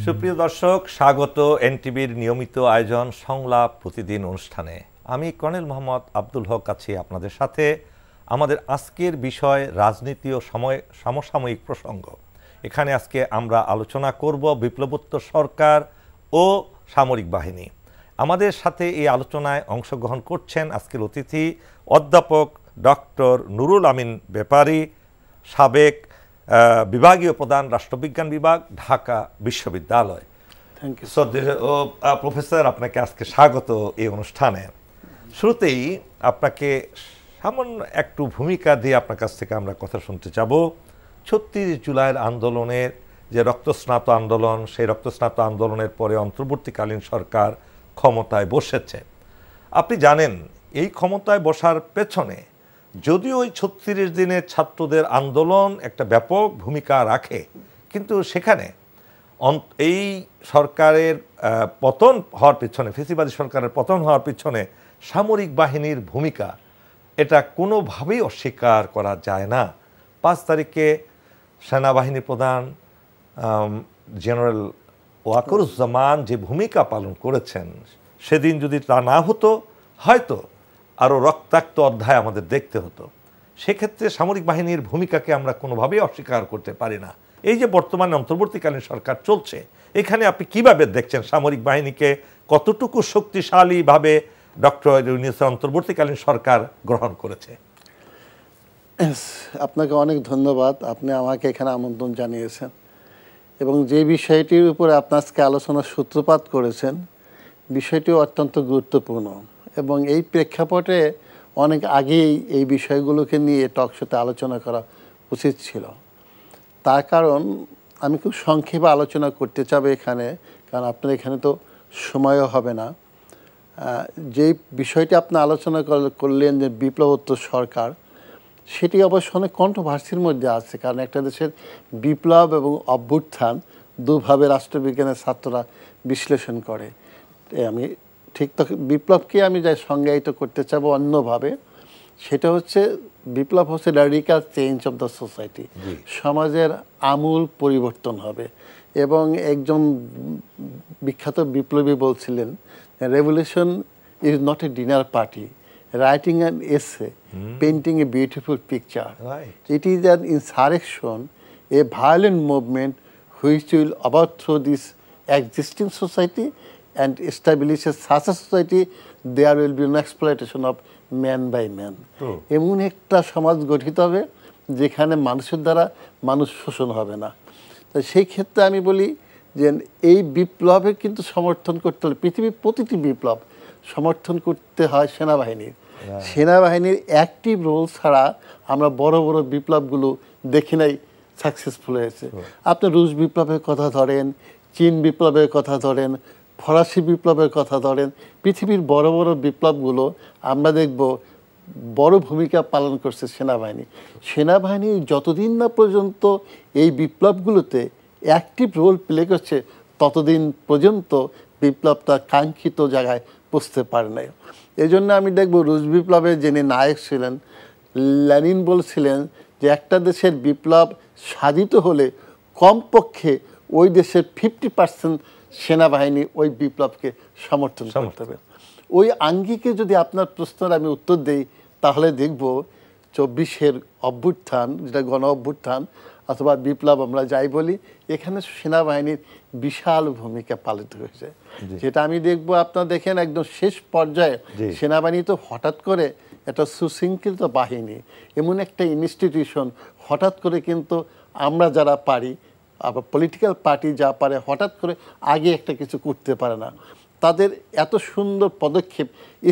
সুপ্রিয় দর্শক, স্বাগত এনটিভির নিয়মিত আয়োজন সংলাপ প্রতিদিন অনুষ্ঠানে। আমি কর্নেল মোহাম্মদ আব্দুল হক আছি আপনাদের সাথে। আমাদের আজকের বিষয় রাজনীতি ও সমসাময়িক প্রসঙ্গ। এখানে আজকে আমরা আলোচনা করব বিপ্লবোত্তর সরকার ও সামরিক বাহিনী। আমাদের সাথে এই আলোচনায় অংশগ্রহণ করছেন আজকের অতিথি অধ্যাপক ডক্টর নুরুল আমিন ব্যাপারী, সাবেক বিভাগীয় প্রধান, রাষ্ট্রবিজ্ঞান বিভাগ, ঢাকা বিশ্ববিদ্যালয়। থ্যাংক ইউ প্রফেসর, আপনাকে আজকে স্বাগত এই অনুষ্ঠানে। শুরুতেই আপনাকে সামান্য একটু ভূমিকা দিয়ে আপনার কাছ থেকে আমরা কথা শুনতে যাব। ৩৬ জুলাইয়ের আন্দোলনের যে রক্তস্নাত আন্দোলন, সেই রক্তস্নাত আন্দোলনের পরে অন্তর্বর্তীকালীন সরকার ক্ষমতায় বসেছে। আপনি জানেন এই ক্ষমতায় বসার পেছনে যদিও ওই ৩৬ দিনের ছাত্রদের আন্দোলন একটা ব্যাপক ভূমিকা রাখে, কিন্তু সেখানে এই সরকারের পতন হওয়ার পিছনে, ফ্যাসিবাদী সরকারের পতন হওয়ার পিছনে সামরিক বাহিনীর ভূমিকা এটা কোনোভাবেই অস্বীকার করা যায় না। ৫ তারিখে সেনাবাহিনী প্রধান জেনারেল ওয়াকারুজ্জামান যে ভূমিকা পালন করেছেন, সেদিন যদি তা না হতো হয়তো আরও রক্তাক্ত অধ্যায় আমাদের দেখতে হতো। সেক্ষেত্রে সামরিক বাহিনীর ভূমিকাকে আমরা কোনোভাবেই অস্বীকার করতে পারি না। এই যে বর্তমানে অন্তর্বর্তীকালীন সরকার চলছে, এখানে আপনি কিভাবে দেখছেন সামরিক বাহিনীকে? কতটুকু শক্তিশালীভাবে ডক্টর ইউনূসের অন্তর্বর্তীকালীন সরকার গ্রহণ করেছে? আপনাকে অনেক ধন্যবাদ, আপনি আমাকে এখানে আমন্ত্রণ জানিয়েছেন এবং যে বিষয়টির উপরে আপনি আজকে আলোচনার সূত্রপাত করেছেন, বিষয়টিও অত্যন্ত গুরুত্বপূর্ণ এবং এই প্রেক্ষাপটে অনেক আগেই এই বিষয়গুলোকে নিয়ে টকশোতে আলোচনা করা উচিত ছিল। তার কারণ আমি খুব সংক্ষেপে আলোচনা করতে চাবো এখানে, কারণ আপনার এখানে তো সময়ও হবে না। যেই বিষয়টি আপনি আলোচনা করলেন যে বিপ্লবোত্তর সরকার, সেটি অবশ্য অনেক কন্ট্রোভার্সির মধ্যে আছে, কারণ একটা দেশের বিপ্লব এবং অভ্যুত্থান দুভাবে রাষ্ট্রবিজ্ঞানের ছাত্ররা বিশ্লেষণ করে। আমি ঠিক তো বিপ্লবকে আমি যাই সংজ্ঞায়িত করতে চাবো অন্যভাবে, সেটা হচ্ছে বিপ্লব হচ্ছে radical change of the society, সমাজের আমূল পরিবর্তন হবে। এবং একজন বিখ্যাত বিপ্লবী বলছিলেন, revolution is not a dinner party, writing an essay, painting a beautiful picture, it is an insurrection, A violent movement which will overthrow this existing society and establishes such a society there will be no exploitation of man by man. এমন একটা সমাজ গঠিত হবে যেখানে মানুষের দ্বারা মানুষ শোষণ হবে না। তো সেই ক্ষেত্রে আমি বলি যে এই বিপ্লবে কিন্তু সমর্থন করতে হলে পৃথিবীর প্রতিটি বিপ্লব সমর্থন করতে হয় সেনাবাহিনীর। সেনাবাহিনীর অ্যাক্টিভ রোল ছাড়া আমরা বড় বড় বিপ্লবগুলো দেখি নাই সাকসেসফুল হয়েছে। আপনি রুশ বিপ্লবের কথা ধরেন, চীন বিপ্লবের কথা ধরেন, ফরাসি বিপ্লবের কথা ধরেন, পৃথিবীর বড় বড় বিপ্লবগুলো আমরা দেখব বড় ভূমিকা পালন করছে সেনাবাহিনী। সেনাবাহিনী যতদিন না পর্যন্ত এই বিপ্লবগুলোতে অ্যাক্টিভ রোল প্লে করছে, ততদিন পর্যন্ত বিপ্লবটা কাঙ্ক্ষিত জায়গায় পৌঁছতে পারে না। এই জন্য আমি দেখব রুশ বিপ্লবের যিনি নায়ক ছিলেন, লেনিন বলছিলেন যে একটা দেশের বিপ্লব সাধিত হলে কমপক্ষে ওই দেশের 50% সেনাবাহিনী ওই বিপ্লবকে সমর্থন করতে হবে। ওই আঙ্গিকে যদি আপনার প্রশ্নের আমি উত্তর দিই, তাহলে দেখব 24-এর অভ্যুত্থান, যেটা গণ অভ্যুত্থান অথবা বিপ্লব আমরা যাই বলি, এখানে সেনাবাহিনীর বিশাল ভূমিকা পালিত হয়েছে। যেটা আমি দেখব, আপনারা দেখেন একদম শেষ পর্যায়ে সেনাবাহিনী তো হঠাৎ করে একটা সুশৃঙ্খলিত বাহিনী, এমন একটা ইনস্টিটিউশন, হঠাৎ করে কিন্তু আমরা যারা পারি, আবার পলিটিক্যাল পার্টি যা পারে, হঠাৎ করে আগে একটা কিছু করতে পারে না। তাদের এত সুন্দর পদক্ষেপ,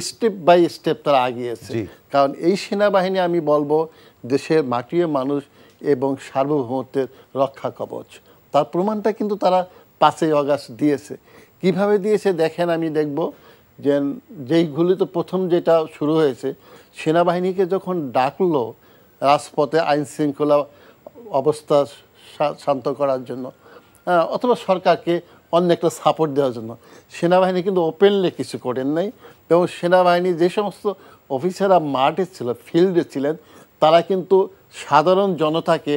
স্টেপ বাই স্টেপ তারা আগিয়েছে। কারণ এই সেনাবাহিনী আমি বলবো দেশের মাটির মানুষ এবং সার্বভৌমত্বের রক্ষা কবচ। তার প্রমাণটা কিন্তু তারা 5ই আগস্ট দিয়েছে। কিভাবে দিয়েছে দেখেন, আমি দেখব যে যেইগুলি তো প্রথম যেটা শুরু হয়েছে, সেনাবাহিনীকে যখন ডাকলো রাজপথে আইন শৃঙ্খলা অবস্থা শান্ত করার জন্য, অথবা সরকারকে অন্য একটা সাপোর্ট দেওয়ার জন্য, সেনাবাহিনী কিন্তু ওপেনলি কিছু করেন নাই। এবং সেনাবাহিনী যে সমস্ত অফিসাররা মাঠে ছিল, ফিল্ডে ছিলেন, তারা কিন্তু সাধারণ জনতাকে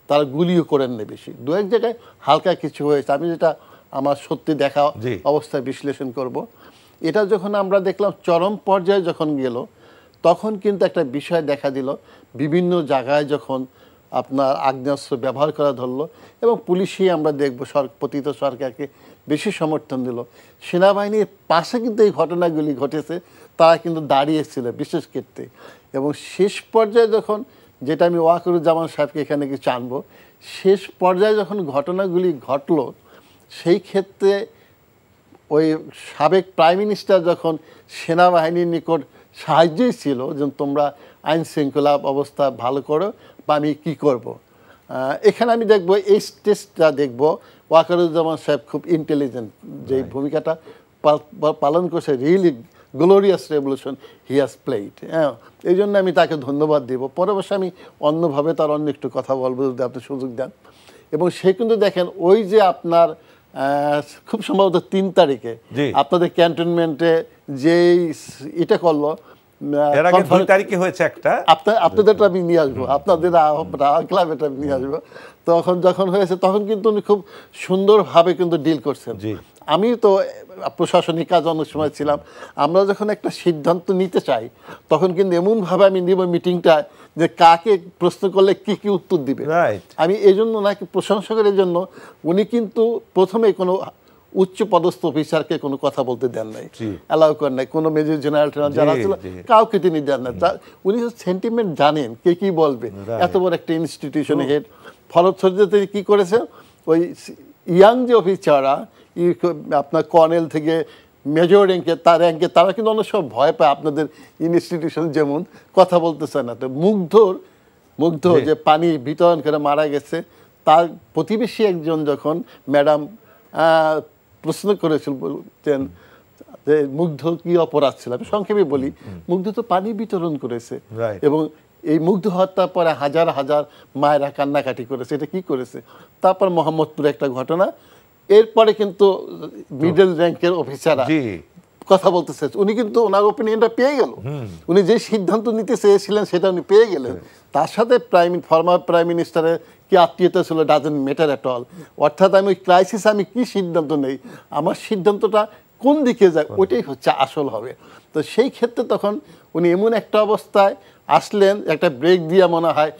তারা গুলিও করেন না বেশি। দু এক জায়গায় হালকা কিছু হয়েছে। আমি যেটা আমার সত্যি দেখা অবস্থা বিশ্লেষণ করব। এটা যখন আমরা দেখলাম চরম পর্যায়ে যখন গেল, তখন কিন্তু একটা বিষয় দেখা দিল, বিভিন্ন জায়গায় যখন আপনার আগ্নেয়াস্ত্র ব্যবহার করা ধরলো এবং পুলিশই আমরা দেখব পতিত সরকারকে বেশি সমর্থন দিল। সেনাবাহিনীর পাশে কিন্তু এই ঘটনাগুলি ঘটেছে, তারা কিন্তু দাঁড়িয়েছিল বিশেষ ক্ষেত্রে। এবং শেষ পর্যায়ে যখন, যেটা আমি ওয়াকারুজ্জামান সাহেবকে এখানে কিছু আনবো, শেষ পর্যায়ে যখন ঘটনাগুলি ঘটলো, সেই ক্ষেত্রে ওই সাবেক প্রাইম মিনিস্টার যখন সেনাবাহিনীর নিকট সাহায্যই ছিল যে তোমরা আইন শৃঙ্খলা অবস্থা ভালো করো বা আমি কী করবো, এখানে আমি দেখব এই স্টেজটা দেখব ওয়াকারুজ্জামান সাহেব খুব ইন্টেলিজেন্ট যে ভূমিকাটা পালন করছে, really glorious revolution he has played. হ্যাঁ, এই জন্য আমি তাকে ধন্যবাদ দিব। পরে অবশ্য আমি অন্যভাবে তার অন্য একটু কথা বলবো যদি আপনি সুযোগ দেন। এবং সে কিন্তু দেখেন ওই যে আপনার খুব সম্ভবত 3 তারিখে আপনাদের ক্যান্টনমেন্টে যেই এটা করলো, আপনাদেরটা আমি নিয়ে আসবো, আপনাদের ক্লাবেটা আমি নিয়ে আসবো। তখন যখন হয়েছে তখন কিন্তু উনি খুব সুন্দরভাবে কিন্তু ডিল করছেন। আমি তো প্রশাসনিক কাজ অনেক সময় ছিলাম, আমরা যখন একটা সিদ্ধান্ত নিতে চাই তখন কিন্তু এমনভাবে আমি নিব মিটিংটা যে কাকে প্রশ্ন করলে কি কি উত্তর দিবে। আমি এই জন্য নাকি প্রশংসা করি, এই জন্য উনি কিন্তু প্রথমে কোনো উচ্চ পদস্থ অফিসারকে কোনো কথা বলতে দেন নাই, অ্যালাউ করেন নাই, কোনো মেজর জেনারেল যারা ছিল কাউকে তিনি দেন না। উনি সেন্টিমেন্ট জানেন কে কি বলবে, এত বড় একটা ইনস্টিটিউশনে হেড। ফলশ্রুতিতে তিনি কী করেছে, ওই ইয়াং যে অফিসাররা আপনার কর্নেল থেকে মেজর র্যাঙ্কে তারা কিন্তু অনেক সময় ভয় পায় আপনাদের ইনস্টিটিউশন, যেমন কথা বলতে চায় না। তো মুগ্ধ যে পানি বিতরণ করে মারা গেছে, তার প্রতিবেশী একজন যখন ম্যাডাম প্রশ্ন করেছিল বলতেন যে মুগ্ধ কি অপরাধ ছিল, আমি সংক্ষেপে বলি, মুগ্ধ তো পানি বিতরণ করেছে এবং এই মুগ্ধ হত্যার পরে হাজার হাজার মায়েরা কান্নাকাটি করেছে, এটা কি করেছে। তারপর মোহাম্মদপুরে একটা ঘটনা, এরপরে কিন্তু মিডল র্যাঙ্কের অফিসাররা কথা বলতেছে, উনি কিন্তু ওনার ওপিনিয়নটা পেয়ে গেল, উনি যে সিদ্ধান্ত নিতে চেয়েছিলেন সেটা উনি পেয়ে গেলেন। তার সাথে ফর্মার প্রাইম মিনিস্টারের কি আত্মীয়তা ছিল ডাজেন্ট ম্যাটার অ্যাট অল। অর্থাৎ আমি ওই ক্রাইসিস আমি কি সিদ্ধান্ত নেই, আমার সিদ্ধান্তটা কোন দিকে যায় ওইটাই হচ্ছে আসল হবে। তো সেই ক্ষেত্রে তখন উনি এমন একটা অবস্থায় আসলেন, একটা ব্রেক দিয়ে মনে হয়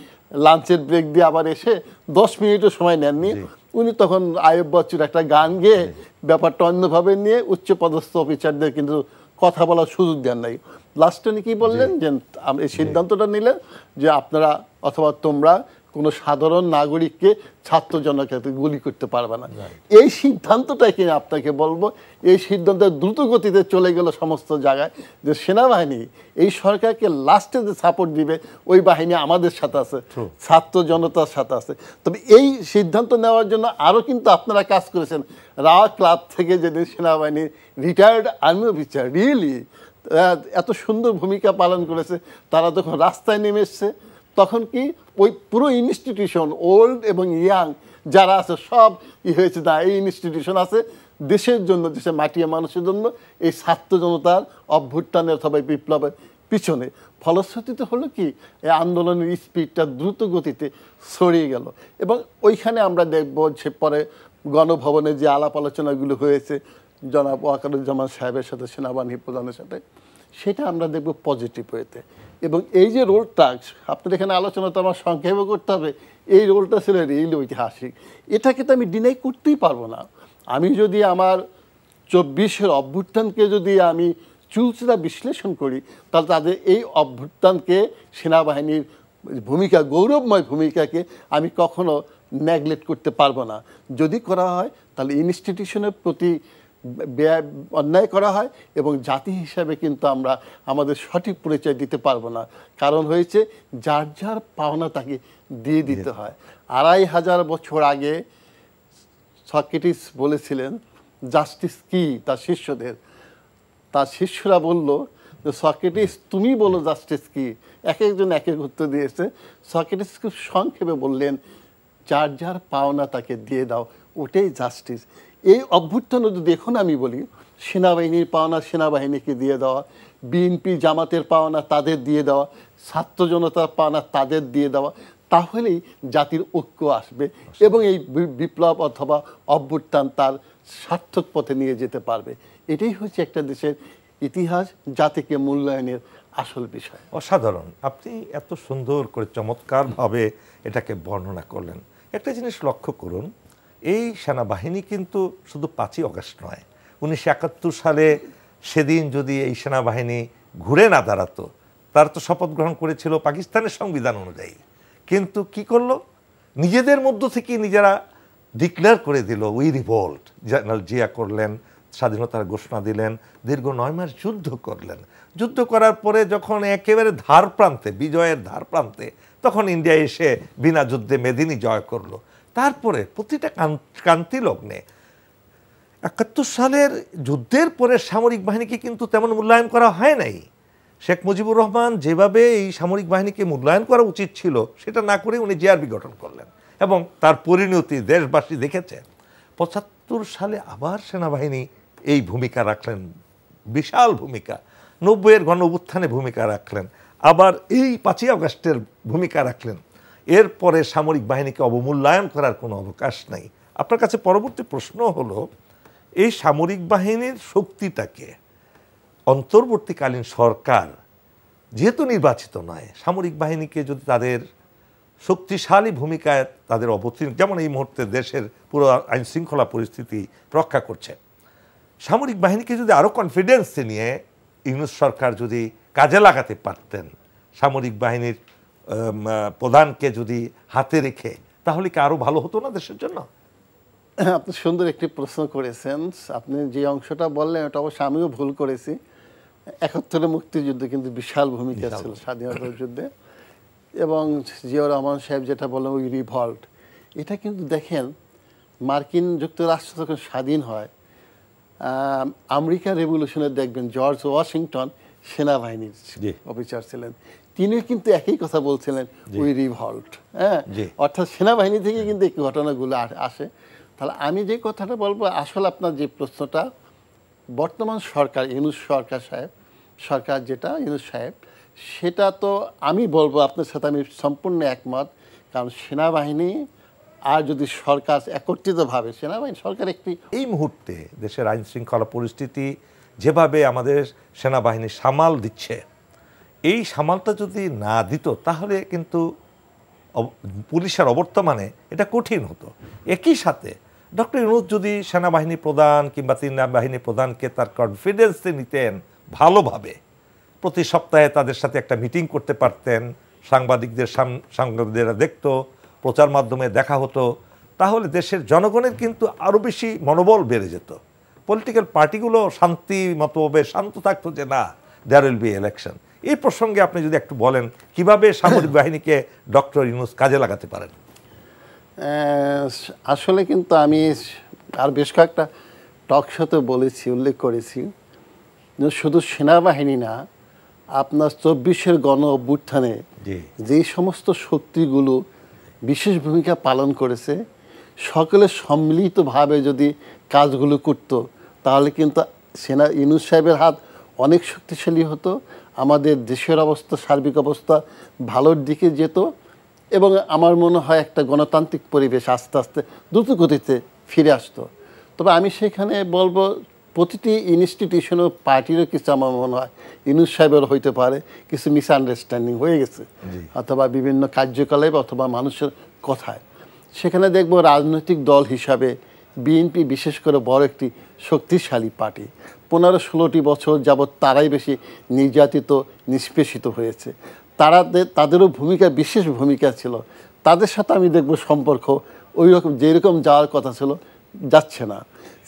লাঞ্চের ব্রেক দিয়ে আবার এসে 10 মিনিটও সময় নেননি, উনি তখন আয়ুব বচ্চুর একটা গান গেয়ে ব্যাপারটা অন্যভাবে নিয়ে উচ্চ পদস্থ অফিসারদের কিন্তু কথা বলার সুযোগ দেন নাই। লাস্টে উনি কী বললেন যে এই সিদ্ধান্তটা নিলেন যে আপনারা অথবা তোমরা কোনো সাধারণ নাগরিককে ছাত্র জনতাকে গুলি করতে পারবে না। এই সিদ্ধান্তটাই কিনা আপনাকে বলবো, এই সিদ্ধান্ত দ্রুত গতিতে চলে গেল সমস্ত জায়গায়, যে সেনাবাহিনী এই সরকারকে লাস্টে যে সাপোর্ট দিবে ওই বাহিনী আমাদের সাথে আছে, ছাত্র জনতার সাথে আছে। তবে এই সিদ্ধান্ত নেওয়ার জন্য আরও কিন্তু আপনারা কাজ করেছেন। রা ক্লাব থেকে যেদিন সেনাবাহিনীর রিটায়ার্ড আর্মি অফিসার রিয়েলি এত সুন্দর ভূমিকা পালন করেছে, তারা যখন রাস্তায় নেমে এসছে তখন কি ওই পুরো ইনস্টিটিউশন ওল্ড এবং ইয়াং যারা আছে সব হয়েছে, না এই ইনস্টিটিউশন আছে দেশের জন্য, দেশের মাটিয়া মানুষের জন্য, এই ছাত্র জনতার অভ্যুত্থানের অথবা বিপ্লবের পিছনে। ফলশ্রুতিতে হলো কি এই আন্দোলনের স্পিডটা দ্রুত গতিতে ছড়িয়ে গেল। এবং ওইখানে আমরা দেখব যে পরে গণভবনে যে আলাপ আলোচনাগুলো হয়েছে জনাব ওয়াকারুজ্জামান সাহেবের সাথে, সেনাবাহিনী প্রধানের সাথে, সেটা আমরা দেখব পজিটিভ হয়েতে। এবং এই যে রোলটা আপনার এখানে আলোচনা তো আমার সংক্ষেপে করতে হবে, এই রোলটা ছিল রিয়েলি ঐতিহাসিক, এটাকে তো আমি ডিনাই করতেই পারবো না। আমি যদি আমার 24-এর অভ্যুত্থানকে যদি আমি চুলচেরা বিশ্লেষণ করি, তাহলে তাদের এই অভ্যুত্থানকে, সেনাবাহিনীর ভূমিকা, গৌরবময় ভূমিকাকে আমি কখনো নেগলেক্ট করতে পারবো না। যদি করা হয় তাহলে ইনস্টিটিউশনের প্রতি অন্যায় করা হয় এবং জাতি হিসাবে কিন্তু আমরা আমাদের সঠিক পরিচয় দিতে পারবো না। কারণ হয়েছে যার যার পাওনা তাকে দিয়ে দিতে হয়। 2500 বছর আগে সক্রেটিস বলেছিলেন জাস্টিস কি তার শিষ্যদের, তার শিষ্যরা বলল যে সক্রেটিস তুমি বলো জাস্টিস কি। এক একজন এক এক উত্তর দিয়েছে। সক্রেটিস খুব সংক্ষেপে বললেন যার যার পাওনা তাকে দিয়ে দাও, ওটাই জাস্টিস। এই অভ্যুত্থানও যদি এখন আমি বলি, সেনাবাহিনীর পাওনা সেনাবাহিনীকে দিয়ে দেওয়া, বিএনপি জামাতের পাওনা তাদের দিয়ে দেওয়া, ছাত্র জনতার পাওনা তাদের দিয়ে দেওয়া, তাহলেই জাতির ঐক্য আসবে এবং এই বিপ্লব অথবা অভ্যুত্থান তার সার্থক পথে নিয়ে যেতে পারবে। এটাই হচ্ছে একটা দেশের ইতিহাস, জাতিকে মূল্যায়নের আসল বিষয়। অসাধারণ, আপনি এত সুন্দর করে চমৎকারভাবে এটাকে বর্ণনা করলেন। একটা জিনিস লক্ষ্য করুন, এই সেনাবাহিনী কিন্তু শুধু 5ই আগস্ট নয়, 1971 সালে সেদিন যদি এই সেনাবাহিনী ঘুরে না দাঁড়াতো, তার তো শপথ গ্রহণ করেছিল পাকিস্তানের সংবিধান অনুযায়ী, কিন্তু কি করলো, নিজেদের মধ্য থেকে নিজেরা ডিক্লেয়ার করে দিল উই রিভোল্ট। জেনারেল জিয়া করলেন, স্বাধীনতার ঘোষণা দিলেন, দীর্ঘ 9 মাস যুদ্ধ করলেন। যুদ্ধ করার পরে যখন একেবারে ধার প্রান্তে, বিজয়ের ধার প্রান্তে, তখন ইন্ডিয়া এসে বিনা যুদ্ধে মেদিনী জয় করলো। তারপরে প্রতিটা ক্রান্তি লগ্নে 71 সালের যুদ্ধের পরে সামরিক বাহিনীকে কিন্তু তেমন মূল্যায়ন করা হয় নাই। শেখ মুজিবুর রহমান যেভাবে এই সামরিক বাহিনীকে মূল্যায়ন করা উচিত ছিল সেটা না করে উনি জিআরবি গঠন করলেন এবং তার পরিণতি দেশবাসী দেখেছে। 75 সালে আবার সেনাবাহিনী এই ভূমিকা রাখলেন, বিশাল ভূমিকা। 90-এর গণঅভ্যুত্থানে ভূমিকা রাখলেন, আবার এই 5ই আগস্টের ভূমিকা রাখলেন। এরপরে সামরিক বাহিনীকে অবমূল্যায়ন করার কোনো অবকাশ নাই। আপনার কাছে পরবর্তী প্রশ্ন হলো, এই সামরিক বাহিনীর শক্তিটাকে অন্তর্বর্তীকালীন সরকার যেহেতু নির্বাচিত নয়, সামরিক বাহিনীকে যদি তাদের শক্তিশালী ভূমিকায় তাদের অবতীর্ণ, যেমন এই মুহূর্তে দেশের পুরো আইন শৃঙ্খলা পরিস্থিতি রক্ষা করছে, সামরিক বাহিনীকে যদি আরও কনফিডেন্সে নিয়ে ইউনূস সরকার যদি কাজে লাগাতে পারতেন, সামরিক বাহিনীর প্রধানকে যদি হাতে রেখে, তাহলে কি আরও ভালো হতো না দেশের জন্য? আপনি সুন্দর একটি প্রশ্ন করেছেন। আপনি যে অংশটা বললেন ওটা অবশ্য আমিও ভুল করেছি। 71-এর মুক্তিযুদ্ধে কিন্তু বিশাল ভূমিকা ছিল স্বাধীনতার যুদ্ধে, এবং জিয়াউর রহমান সাহেব যেটা বললেন ওই রিভল্ট, এটা কিন্তু দেখেন মার্কিন যুক্তরাষ্ট্র যখন স্বাধীন হয়, আমেরিকা রেভলিউশনে দেখবেন জর্জ ওয়াশিংটন সেনাবাহিনীর অফিসার ছিলেন, তিনি কিন্তু একই কথা বলছিলেন, ওই রিভল্ট। হ্যাঁ, অর্থাৎ সেনাবাহিনী থেকে কিন্তু এই ঘটনাগুলো আসে। তাহলে আমি যে কথাটা বলবো, আসলে আপনার যে প্রশ্নটা, বর্তমান সরকার ইউনূস সরকার যেটা ইউনূস সাহেব, সেটা তো আমি বলবো আপনার সাথে আমি সম্পূর্ণ একমত। কারণ সেনাবাহিনী আর যদি সরকার একত্রিতভাবে, সেনাবাহিনী সরকার একটি, এই মুহূর্তে দেশের আইন শৃঙ্খলা পরিস্থিতি যেভাবে আমাদের সেনাবাহিনী সামাল দিচ্ছে, এই সামালটা যদি না দিত তাহলে কিন্তু পুলিশের অবর্তমানে এটা কঠিন হতো। একই সাথে ডক্টর ইউনূস যদি সেনাবাহিনী প্রধান কিংবা সেনাবাহিনী প্রধানকে তার কনফিডেন্সে নিতেন ভালোভাবে, প্রতি সপ্তাহে তাদের সাথে একটা মিটিং করতে পারতেন, সাংবাদিকরা দেখতো, প্রচার মাধ্যমে দেখা হতো, তাহলে দেশের জনগণের কিন্তু আরও বেশি মনোবল বেড়ে যেত। পলিটিক্যাল পার্টিগুলো শান্তি মতভাবে শান্ত থাকতো যে না, দেয়ার উইল বি ইলেকশন। এই প্রসঙ্গে আপনি যদি একটু বলেন কিভাবে সামরিক বাহিনীকে ডক্টর ইউনূস কাজে লাগাতে পারেন। আসলে কিন্তু আমি আর বেশ কয়েকটা টক শোতে বলেছি, উল্লেখ করেছি, শুধু সেনাবাহিনী না, আপনার 24-এর গণ অভ্যুত্থানে যে সমস্ত শক্তিগুলো বিশেষ ভূমিকা পালন করেছে, সকলে সম্মিলিতভাবে যদি কাজগুলো করত, তাহলে কিন্তু ইউনূস সাহেবের হাত অনেক শক্তিশালী হতো, আমাদের দেশের অবস্থা, সার্বিক অবস্থা ভালোর দিকে যেত, এবং আমার মনে হয় একটা গণতান্ত্রিক পরিবেশ আস্তে আস্তে দ্রুত গতিতে ফিরে আসতো। তবে আমি সেখানে বলবো, প্রতিটি ইনস্টিটিউশন ও পার্টিরও কিছু আমার মনে হয় ইউনূস সাহেবের হইতে পারে কিছু মিসআন্ডারস্ট্যান্ডিং হয়ে গেছে, অথবা বিভিন্ন কার্যকলাপ অথবা মানুষের কথায়। সেখানে দেখবো রাজনৈতিক দল হিসাবে বিএনপি বিশেষ করে বড় একটি শক্তিশালী পার্টি, 15-16টি বছর যাবৎ তারাই বেশি নির্যাতিত, নিষ্পেষিত হয়েছে। তাদেরও ভূমিকা, বিশেষ ভূমিকা ছিল। তাদের সাথে আমি দেখব সম্পর্ক ওই রকম যেরকম যাওয়ার কথা ছিল যাচ্ছে না।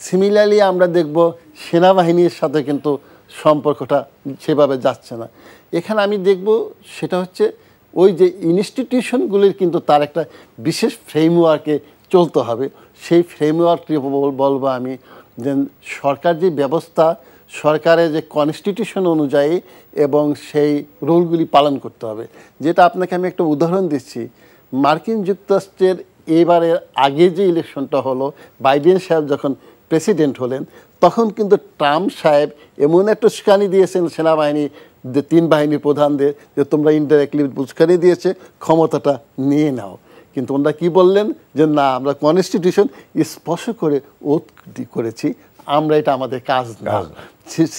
সিমিলারলি আমরা দেখব সেনাবাহিনীর সাথে কিন্তু সম্পর্কটা সেভাবে যাচ্ছে না। এখানে আমি দেখব সেটা হচ্ছে ওই যে ইনস্টিটিউশনগুলির কিন্তু তার একটা বিশেষ ফ্রেমওয়ার্কে চলতে হবে। সেই ফ্রেমওয়ার্কটি বলবো আমি যে সরকার যে ব্যবস্থা, সরকারের যে কনস্টিটিউশন অনুযায়ী এবং সেই রুলগুলি পালন করতে হবে। যেটা আপনাকে আমি একটা উদাহরণ দিচ্ছি, মার্কিন যুক্তরাষ্ট্রের এবারের আগে যে ইলেকশনটা হলো, বাইডেন সাহেব যখন প্রেসিডেন্ট হলেন, তখন কিন্তু ট্রাম্প সাহেব এমন একটা উস্কানি দিয়েছেন সেনাবাহিনী যে 3 বাহিনীর প্রধানদের যে তোমরা ইনডাইরেক্টলি উস্কানি দিয়েছে, ক্ষমতাটা নিয়ে নাও। কিন্তু ওনারা কি বললেন যে না, আমরা কনস্টিটিউশন স্পষ্ট করে ওথ করেছি, আমরা এটা আমাদের কাজ না।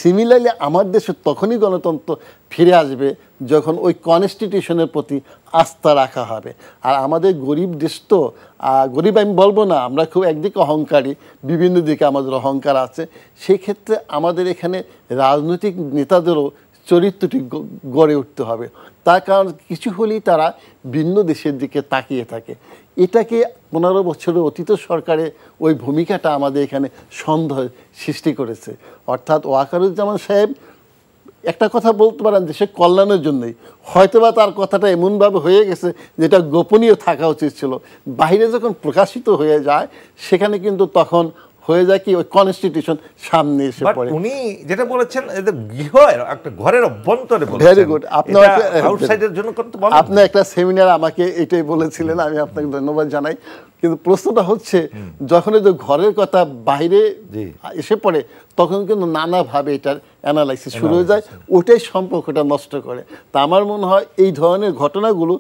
সিমিলারলি আমার দেশে তখনই গণতন্ত্র ফিরে আসবে যখন ওই কনস্টিটিউশনের প্রতি আস্থা রাখা হবে। আর আমাদের গরিব দেশ তো, গরিব আমি বলবো না, আমরা খুব একদিকে অহংকারী, বিভিন্ন দিকে আমাদের অহংকার আছে। সেই ক্ষেত্রে আমাদের এখানে রাজনৈতিক নেতাদেরও চরিত্রটি গড়ে উঠতে হবে। তার কারণ কিছু হলেই তারা ভিন্ন দেশের দিকে তাকিয়ে থাকে। এটাকে 15 বছরের অতীত সরকারে ওই ভূমিকাটা আমাদের এখানে সন্দেহ সৃষ্টি করেছে। অর্থাৎ ওয়াকারুজ্জামান সাহেব একটা কথা বলতে পারেন দেশের কল্যাণের জন্যই, হয়তোবা তার কথাটা এমনভাবে হয়ে গেছে যেটা গোপনীয় থাকা উচিত ছিল। বাইরে যখন প্রকাশিত হয়ে যায় সেখানে কিন্তু তখন হয়ে যায় কি ওই কনস্টিটিউশন সামনে এসে পড়ে। উনি যেটা বলেছেন এদের গৃহ একটা ঘরের অভ্যন্তরে বলেছেন। Very good. আউটসাইডের জন্য করতে বলেন। আপনি একটা সেমিনার আমাকে এটাই বলেছিলেন, আমি আপনাকে ধন্যবাদ জানাই। কিন্তু প্রশ্নটা হচ্ছে যখন এই যে ঘরের কথা বাইরে এসে পড়ে তখন কিন্তু নানাভাবে এটার অ্যানালাইসিস শুরু হয়ে যায়, ওটাই সম্পর্কটা নষ্ট করে। তা আমার মনে হয় এই ধরনের ঘটনাগুলো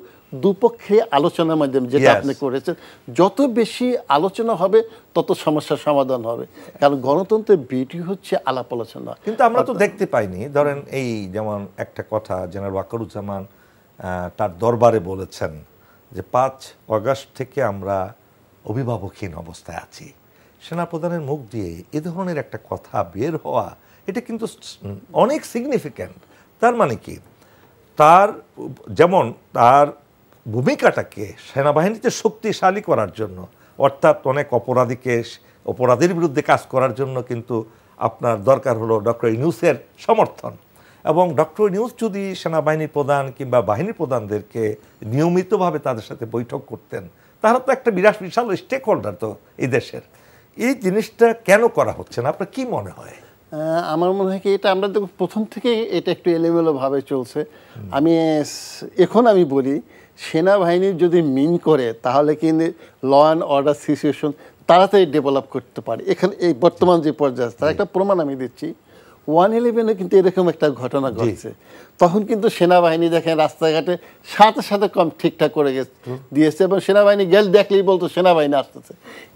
দুপক্ষে আলোচনার মাধ্যমে, যেটা আপনি করেছেন, যত বেশি আলোচনা হবে তত সমস্যার সমাধান হবে। কারণ গণতন্ত্রের বিউটি হচ্ছে আলাপ আলোচনা। কিন্তু আমরা তো দেখতে পাইনি, ধরেন এই যেমন একটা কথা জেনারেল ওয়াকারুজ্জামান তার দরবারে বলেছেন যে 5 আগস্ট থেকে আমরা অভিভাবকহীন অবস্থায় আছি। সেনাপ্রধানের মুখ দিয়ে এ ধরনের একটা কথা বের হওয়া, এটা কিন্তু অনেক সিগনিফিক্যান্ট। তার মানে কি, তার যেমন তার ভূমিকাটাকে সেনাবাহিনীতে শক্তিশালী করার জন্য, অর্থাৎ অনেক অপরাধীর বিরুদ্ধে কাজ করার জন্য কিন্তু আপনার দরকার হলো ডক্টর ইউনূসের সমর্থন। এবং ডক্টর ইউনূস যদি সেনাবাহিনীর প্রধান কিংবা বাহিনীর প্রধানদেরকে নিয়মিতভাবে তাদের সাথে বৈঠক করতেন, তাহলে তো একটা বিশাল স্টেক হোল্ডার তো এই দেশের। এই জিনিসটা কেন করা হচ্ছে না, আপনার কি মনে হয়? আমার মনে হয় কি, এটা আমরা দেখো প্রথম থেকে এটা একটু এলোমেলোভাবে চলছে। আমি বলি সেনাবাহিনীর যদি মিন করে তাহলে কিন্তু ল অ্যান্ড অর্ডার সিচুয়েশন তাড়াতাড়ি ডেভেলপ করতে পারে। এখানে এই বর্তমান যে পর্যায়ে তার একটা প্রমাণ আমি দিচ্ছি। 111-এ কিন্তু এরকম একটা ঘটনা ঘটছে। তখন কিন্তু সেনাবাহিনী দেখেন রাস্তাঘাটে সাথে সাথে ঠিকঠাক করে দিয়েছে, এবং সেনাবাহিনী দেখলেই বলতো সেনাবাহিনী আসতেছে।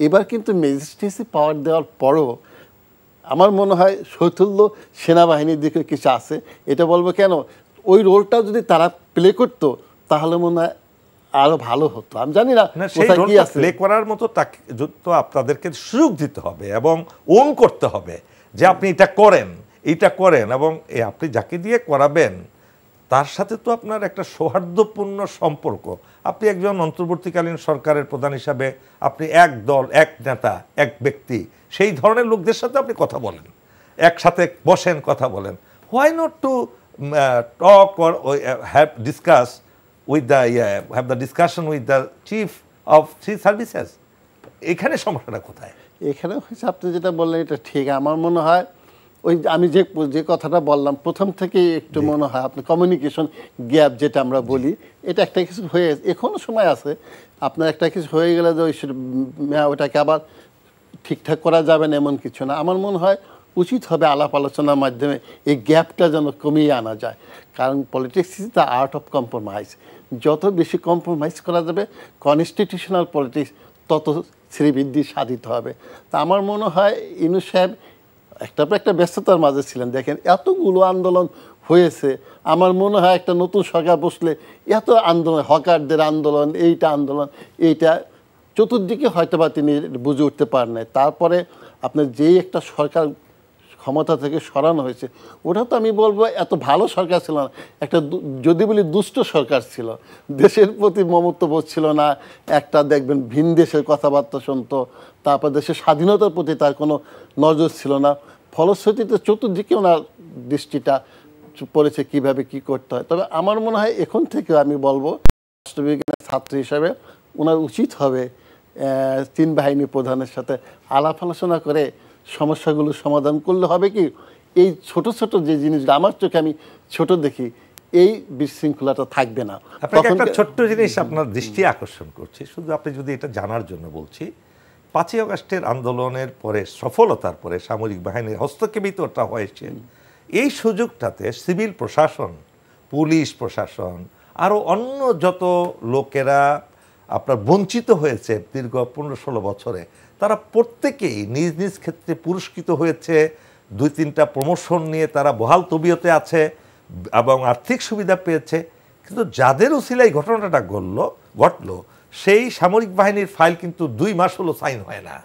এবার কিন্তু ম্যাজিস্ট্রেসি পাওয়ার দেওয়ার পরও আমার মনে হয় শৈথল্য সেনাবাহিনীর দিকে কিছু আছে। এটা বলবো কেন, ওই রোলটা যদি তারা প্লে করতো তাহলে মনে হয় আরো ভালো হতো। আমি জানি না কি আছে প্লে করার মতো, তাকে তো আপনাদেরকে সুযোগ দিতে হবে এবং ওন করতে হবে যে আপনি এটা করেন এবং আপনি যাকে দিয়ে করাবেন তার সাথে তো আপনার একটা সৌহার্দ্যপূর্ণ সম্পর্ক। আপনি একজন অন্তর্বর্তীকালীন সরকারের প্রধান হিসাবে আপনি এক দল, এক নেতা, এক ব্যক্তি, সেই ধরনের লোকদের সাথে আপনি কথা বলেন, একসাথে বসেন, কথা বলেন। Why not to talk or have discuss with the discussion with the chief of three services? এখানে সমস্যাটা কোথায়? এখানে হচ্ছে আপনি যেটা বললেন এটা ঠিক। আমার মনে হয় ওই আমি যে কথাটা বললাম প্রথম থেকেই একটু মনে হয় আপনার কমিউনিকেশন গ্যাপ যেটা আমরা বলি, এটা একটা কিছু হয়ে এখনও সময় আছে। আপনার একটা কিছু হয়ে গেলে যে ওটাকে আবার ঠিকঠাক করা যাবে না এমন কিছু না। আমার মনে হয় উচিত হবে আলাপ আলোচনার মাধ্যমে এই গ্যাপটা যেন কমিয়ে আনা যায়। কারণ politics is the art of compromise. যত বেশি কম্প্রোমাইজ করা যাবে কনস্টিটিউশনাল পলিটিক্স তত শ্রীবৃদ্ধি সাধিত হবে। তা আমার মনে হয় ইউনূস সাহেব একটা ব্যস্ততার মাঝে ছিলেন। দেখেন এতগুলো আন্দোলন হয়েছে, আমার মনে হয় একটা নতুন সরকার বসলে এত আন্দোলন, হকারদের আন্দোলন, এইটা চতুর্দিকে হয়তোবা তিনি বুঝে উঠতে পারেন নাই। তারপরে আপনার যেই একটা সরকার ক্ষমতা থেকে সরানো হয়েছে, ওটা তো আমি বলবো এত ভালো সরকার ছিল না, একটা যদি বলি দুষ্ট সরকার ছিল। দেশের প্রতি মমত্ববোধ ছিল না, একটা দেখবেন ভিন দেশের কথাবার্তা শুনতো, তারপর দেশের স্বাধীনতার প্রতি তার কোনো নজর ছিল না। ফলশ্রুতিতে চতুর্দিকে ওনার দৃষ্টিটা পড়েছে কীভাবে কী করতে হয়। তবে আমার মনে হয় এখন থেকে আমি বলবো রাষ্ট্রবিজ্ঞানের ছাত্র হিসাবে ওনার উচিত হবে 3 বাহিনী প্রধানের সাথে আলাপ আলোচনা করে সমস্যাগুলো সমাধান করলে হবে কি, এই ছোট ছোট যে জিনিসগুলো আমার চোখে আমি ছোট দেখি, এই বিশৃঙ্খলাটা থাকবে না। আপনাকে একটা ছোট্ট জিনিস আপনার দৃষ্টি আকর্ষণ করছি, শুধু আপনি যদি এটা জানার জন্য বলছি। 5ই আগস্টের আন্দোলনের পরে, সফলতার পরে সামরিক বাহিনীর হস্তক্ষেপই তো ওটা হয়েছে। এই সুযোগটাতে সিভিল প্রশাসন, পুলিশ প্রশাসন, আরও অন্য যত লোকেরা আপনার বঞ্চিত হয়েছে দীর্ঘ 15-16 বছরে, তারা প্রত্যেকেই নিজ নিজ ক্ষেত্রে পুরস্কৃত হয়েছে। 2-3টা প্রমোশন নিয়ে তারা বহাল তবিয়তে আছে এবং আর্থিক সুবিধা পেয়েছে। কিন্তু যাদের উসিলাই ঘটনাটা ঘটলো সেই সামরিক বাহিনীর ফাইল কিন্তু 2 মাস হলো সাইন হয় না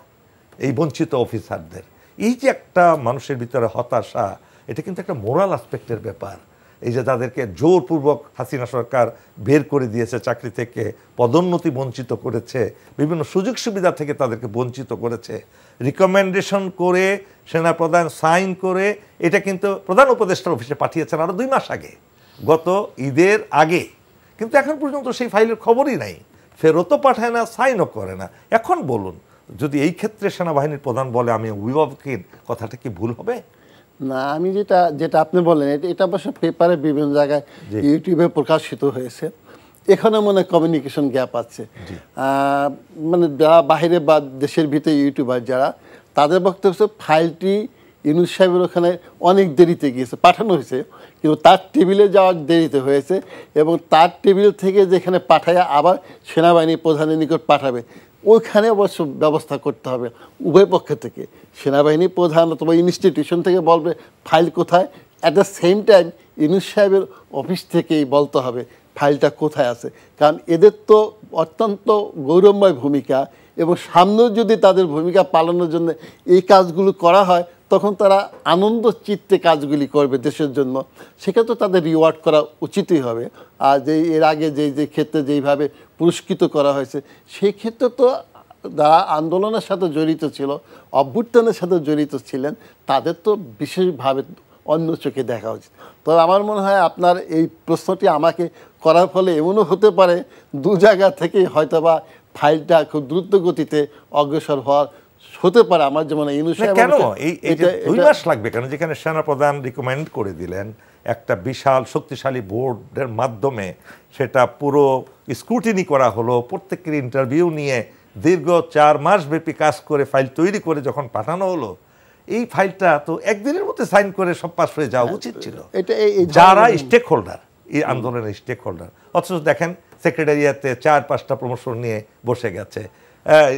এই বঞ্চিত অফিসারদের। এই যে একটা মানুষের ভিতরে হতাশা, এটা কিন্তু একটা মোরাল অ্যাসপেক্টের ব্যাপার। এই যে তাদেরকে জোরপূর্বক হাসিনা সরকার বের করে দিয়েছে চাকরি থেকে, পদোন্নতি বঞ্চিত করেছে, বিভিন্ন সুযোগ সুবিধা থেকে তাদেরকে বঞ্চিত করেছে, রিকমেন্ডেশন করে সেনাপ্রধান সাইন করে এটা কিন্তু প্রধান উপদেষ্টার অফিসে পাঠিয়েছেন আরও 2 মাস আগে, গত ঈদের আগে। কিন্তু এখন পর্যন্ত সেই ফাইলের খবরই নাই, ফেরতও পাঠায় না, সাইনও করে না। এখন বলুন, যদি এই ক্ষেত্রে সেনাবাহিনীর প্রধান বলে আমি অভিভাবকের, কথাটা কি ভুল হবে? না, আমি যেটা আপনি বললেন এটা অবশ্য পেপারে বিভিন্ন জায়গায় ইউটিউবে প্রকাশিত হয়েছে। এখানে মনে কমিউনিকেশন গ্যাপ আছে। মানে যারা বাইরে বা দেশের ভিতরে ইউটিউবার যারা, তাদের বক্তব্য হচ্ছে ফাইলটি ইউনূস সাহেবের ওখানে অনেক দেরিতে গিয়েছে, পাঠানো হয়েছে, কিন্তু তার টেবিলে যাওয়ার দেরিতে হয়েছে এবং তার টেবিল থেকে যেখানে পাঠায় আবার সেনাবাহিনী প্রধানের নিকট পাঠাবে, ওইখানে অবশ্য ব্যবস্থা করতে হবে উভয় পক্ষ থেকে। সেনাবাহিনী প্রধান অথবা ইনস্টিটিউশন থেকে বলবে ফাইল কোথায়, at the same time Yunus সাহেবের অফিস থেকেই বলতে হবে ফাইলটা কোথায় আছে। কারণ এদের তো অত্যন্ত গৌরবময় ভূমিকা, এবং সামনেও যদি তাদের ভূমিকা পালনের জন্য এই কাজগুলো করা হয়, তখন তারা আনন্দ চিত্তে কাজগুলি করবে দেশের জন্য। সেক্ষেত্রে তাদের রিওয়ার্ড করা উচিতই হবে। আর যে এর আগে যে ক্ষেত্রে যেইভাবে পুরস্কৃত করা হয়েছে, সেই ক্ষেত্রে তো যারা আন্দোলনের সাথে জড়িত ছিল, অভ্যুত্থানের সাথে জড়িত ছিলেন, তাদের তো বিশেষভাবে অন্য চোখে দেখা উচিত। তো আমার মনে হয় আপনার এই প্রশ্নটি আমাকে করার ফলে এমনও হতে পারে 2 জায়গা থেকেই হয়তোবা ফাইলটা খুব দ্রুত গতিতে অগ্রসর হওয়ার হতে পারে। আমার যেমন ইউনূস সাহেব কেন এই 2 মাস লাগবে কেন? যেখানে সেনাপ্রধান রিকমেন্ড করে দিলেন একটা বিশাল শক্তিশালী বোর্ডের মাধ্যমে সেটা পুরো স্ক্রুটিনি করা হলো, প্রত্যেকের ইন্টারভিউ নিয়ে দীর্ঘ 4 মাস ব্যাপী কাজ করে ফাইল তৈরি করে যখন পাঠানো হলো, এই ফাইলটা তো একদিনের মধ্যে সাইন করে সব পাস হয়ে যাওয়া উচিত ছিল যারা স্টেক হোল্ডার, এই আন্দোলনের স্টেক হোল্ডার। অথচ দেখেন সেক্রেটারিয়াতে 4-5টা প্রমোশন নিয়ে বসে গেছে,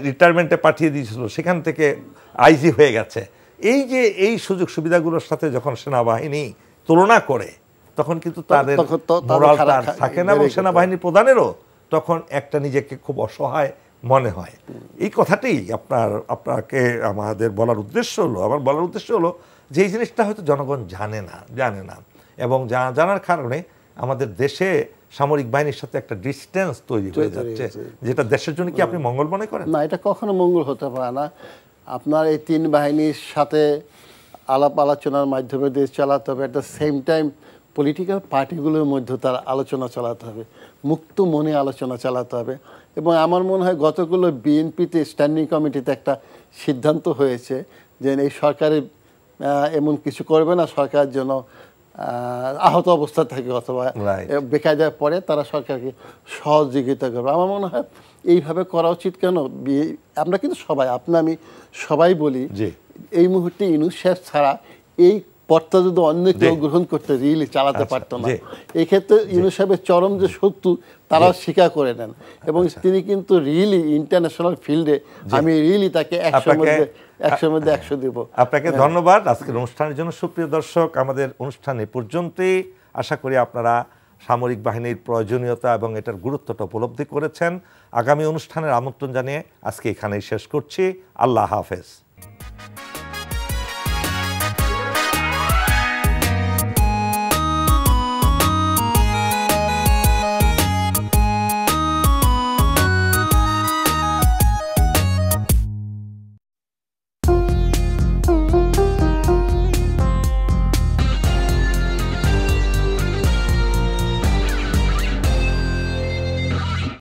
রিটায়ারমেন্টে পাঠিয়ে দিয়েছিল, সেখান থেকে আইজি হয়ে গেছে। এই যে এই সুযোগ সুবিধাগুলোর সাথে যখন সেনাবাহিনী তুলনা করে, তখন কিন্তু তাদের মোরালটা থাকে না, এবং সেনাবাহিনীর প্রধানেরও তখন একটা নিজেকে খুব অসহায় মনে হয়। এই কথাটাই আপনাকে আমাদের বলার উদ্দেশ্য হলো, আমার বলার উদ্দেশ্য হলো যে এই জিনিসটা হয়তো জনগণ জানে না, এবং জানার কারণে আমাদের দেশে সামরিক বাহিনীর সাথে একটা ডিস্টেন্স তৈরি হয়ে যাচ্ছে, যেটা দেশের জন্য কি আপনি মঙ্গল মনে করেন? না, এটা কখনো মঙ্গল হতে পারে না। আপনার এই 3 বাহিনীর সাথে আলাপ আলোচনার মাধ্যমে দেশ চালাতে হবে। At the same time political পার্টিগুলোর মধ্যে তার আলোচনা চালাতে হবে, মুক্ত মনে আলোচনা চালাতে হবে। এবং আমার মনে হয় গতগুলো বিএনপিতে স্ট্যান্ডিং কমিটিতে একটা সিদ্ধান্ত হয়েছে যে এই সরকারের এমন কিছু করবে না, সরকার যেন আহত অবস্থা থাকে অথবা বেকায়দায় পড়ে তারা সরকারকে সহযোগিতা করবে। আমার মনে হয় এইভাবে করা উচিত। কেন, আমরা কিন্তু সবাই, আমি সবাই বলি, এই মুহূর্তে ইউনূস সাহেব ছাড়া এই পদটা যদি অন্য কেউ গ্রহণ করতে রিয়েলি চালাতে পারতো না। এই ক্ষেত্রে ইউনূস সাহেবের চরম যে শত্রু তারাও স্বীকার করে নেন, এবং তিনি কিন্তু রিয়েলি ইন্টারন্যাশনাল ফিল্ডে আমি রিয়েলি তাকে 100 মধ্যে 100 দেব। আপনাকে ধন্যবাদ আজকের অনুষ্ঠানের জন্য। সুপ্রিয় দর্শক, আমাদের অনুষ্ঠানে পর্যন্তই। আশা করি আপনারা সামরিক বাহিনীর প্রয়োজনীয়তা এবং এটার গুরুত্বটা উপলব্ধি করেছেন। আগামী অনুষ্ঠানের আমন্ত্রণ জানিয়ে আজকে এখানেই শেষ করছি। আল্লাহ হাফেজ।